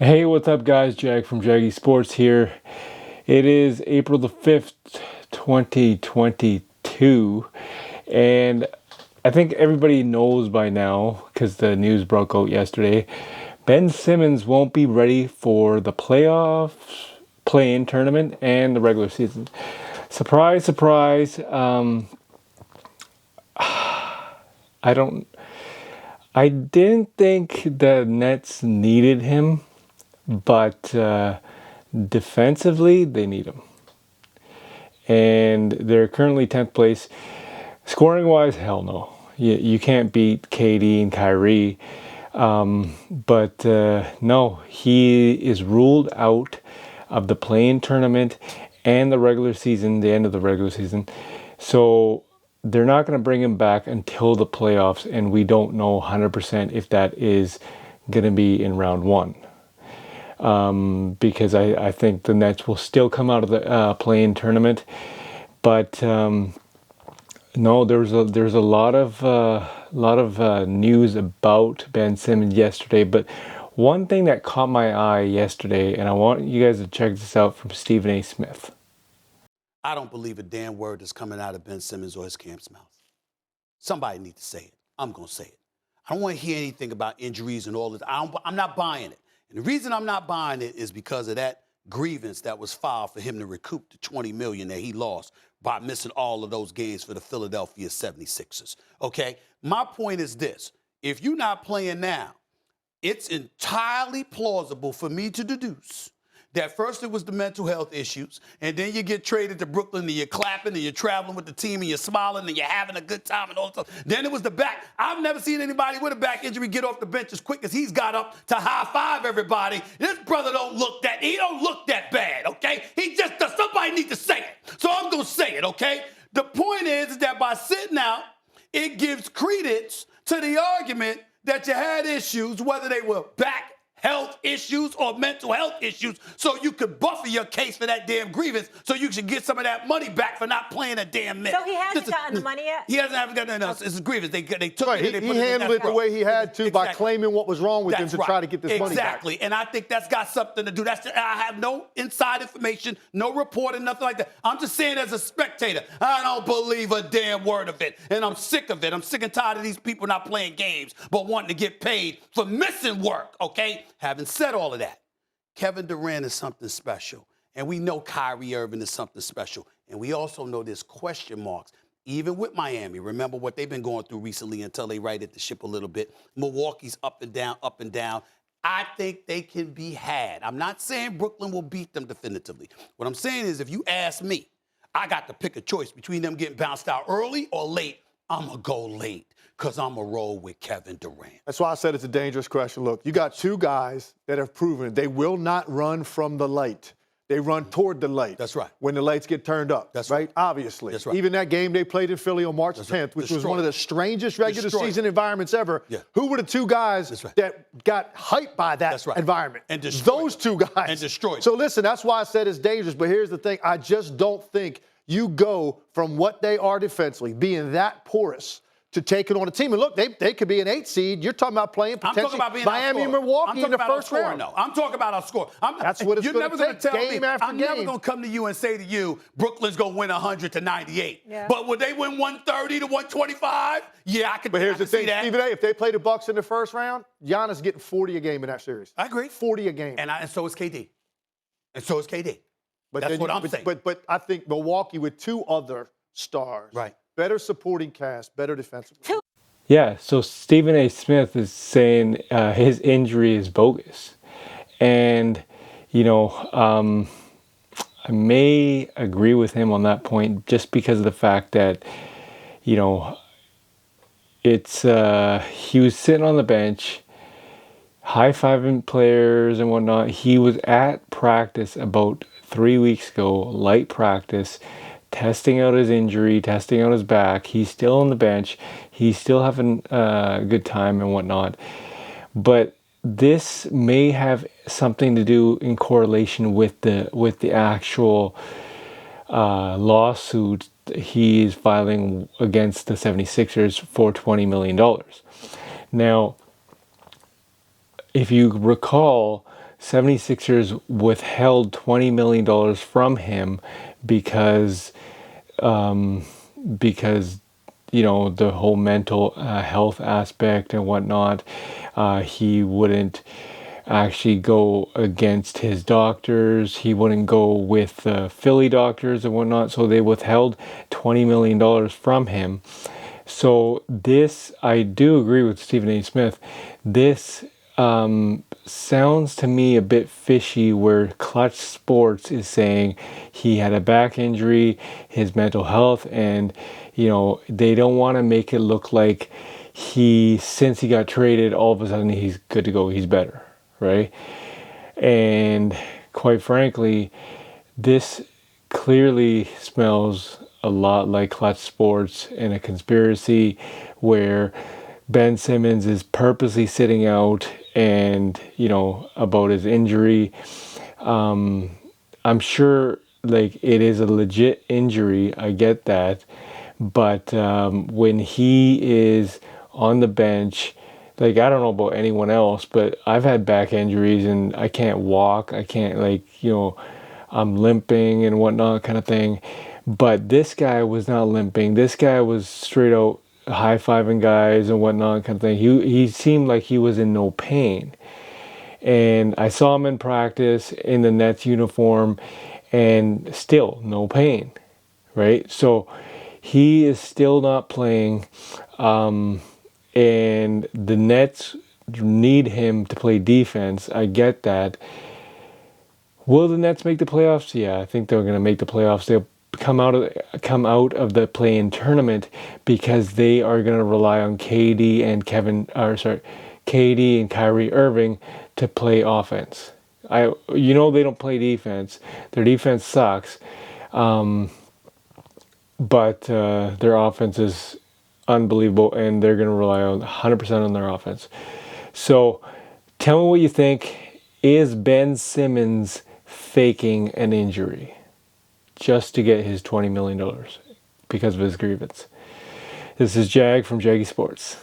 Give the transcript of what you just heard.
Hey, what's up, guys? Jag from Jaggy Sports here. It is April the 5th, 2022, and I think everybody knows by now, because the news broke out yesterday, Ben Simmons won't be ready for the playoffs, play-in tournament, and the regular season. Surprise, surprise. I didn't think the Nets needed him, but defensively, they need him. And they're currently 10th place. Scoring wise, hell no. You can't beat KD and Kyrie. But no, he is ruled out of the play-in tournament and the regular season, the end of the regular season. So they're not going to bring him back until the playoffs, and we don't know 100% if that is going to be in round one. Because I think the Nets will still come out of the play-in tournament, but no, there's a lot of news about Ben Simmons yesterday. But one thing that caught my eye yesterday, and I want you guys to check this out from Stephen A. Smith. I don't believe a damn word that's coming out of Ben Simmons or his camp's mouth. Somebody needs to say it. I'm gonna say it. I don't want to hear anything about injuries and all this. I'm not buying it. And the reason I'm not buying it is because of that grievance that was filed for him to recoup the $20 million that he lost by missing all of those games for the Philadelphia 76ers, okay? My point is this. If you're not playing now, it's entirely plausible for me to deduce that first it was the mental health issues, and then you get traded to Brooklyn and you're clapping and you're traveling with the team and you're smiling and you're having a good time and all that stuff. Then it was the back. I've never seen anybody with a back injury get off the bench as quick as he's got up to high five everybody. This brother he don't look that bad, okay? He just does. Somebody need to say it. So I'm gonna say it, okay? The point is that by sitting out, it gives credence to the argument that you had issues, whether they were back health issues or mental health issues, so you could buffer your case for that damn grievance so you should get some of that money back for not playing a damn minute. So he hasn't gotten the money yet? He hasn't gotten nothing else. It's a grievance. They took right. it. He handled it the way he had to by claiming what was wrong with him to try to get this money back. Exactly. And I think that's got something to do. I have no inside information, no reporting, nothing like that. I'm just saying as a spectator, I don't believe a damn word of it. And I'm sick of it. I'm sick and tired of these people not playing games but wanting to get paid for missing work, okay? Having said all of that, Kevin Durant is something special. And we know Kyrie Irving is something special. And we also know there's question marks, even with Miami. Remember what they've been going through recently until they righted the ship a little bit. Milwaukee's up and down, up and down. I think they can be had. I'm not saying Brooklyn will beat them definitively. What I'm saying is if you ask me, I got to pick a choice between them getting bounced out early or late. I'm going to go late because I'm going to roll with Kevin Durant. That's why I said it's a dangerous question. Look, you got two guys that have proven they will not run from the light. They run toward the light. That's right. When the lights get turned up. That's right. Obviously. That's right. Even that game they played in Philly on March 10th, which was one of the strangest regular season environments ever. Yeah. Who were the two guys that got hyped by that environment? And those two guys. And destroyed. So listen, that's why I said it's dangerous. But here's the thing. I just don't think you go from what they are defensively, being that porous, to taking on a team. And look, they could be an 8 seed. You're talking about playing potentially Miami and Milwaukee in the first round. No, I'm talking about our score. That's what it's going to take, game after I'm game. never going to come to you and say to you, Brooklyn's going to win 100 to 98. Yeah. But would they win 130 to 125? Yeah, I could. But here's the thing, Stephen A., if they play the Bucks in the first round, Giannis getting 40 a game in that series. I agree. 40 a game. And so is KD. And so is KD. But that's what I'm saying. But I think Milwaukee with two other stars. Right. Better supporting cast, better defensively. Yeah, so Stephen A. Smith is saying his injury is bogus. And, I may agree with him on that point just because of the fact that, it's he was sitting on the bench, high-fiving players and whatnot. He was at practice about 3 weeks ago, light practice, testing out his injury, testing out his back. He's still on the bench. He's still having a good time and whatnot. But this may have something to do in correlation with the actual lawsuit he is filing against the 76ers for $20 million. Now, if you recall, 76ers withheld $20 million from him because because the whole mental health aspect and whatnot. He wouldn't actually go against his doctors. He wouldn't go with the Philly doctors and whatnot. So they withheld $20 million from him. So this, I do agree with Stephen A. Smith. This sounds to me a bit fishy, where Clutch Sports is saying he had a back injury, his mental health, and they don't want to make it look like since he got traded, all of a sudden he's good to go, he's better, right? And quite frankly, this clearly smells a lot like Clutch Sports and a conspiracy where Ben Simmons is purposely sitting out and, about his injury. I'm sure it is a legit injury. I get that. But when he is on the bench, I don't know about anyone else, but I've had back injuries and I can't walk. I can't I'm limping and whatnot kind of thing. But this guy was not limping. This guy was straight out high-fiving guys and whatnot kind of thing. He seemed like he was in no pain. And I saw him in practice in the Nets uniform and still no pain, right? So he is still not playing. And the Nets need him to play defense. I get that. Will the Nets make the playoffs? Yeah, I think they're going to make the playoffs. They'll come out of the play-in tournament because they are going to rely on KD and Kyrie Irving to play offense. They don't play defense. Their defense sucks, but their offense is unbelievable, and they're going to rely on 100% on their offense. So, tell me what you think. Is Ben Simmons faking an injury just to get his $20 million because of his grievance? This is Jag from Jaggy Sports.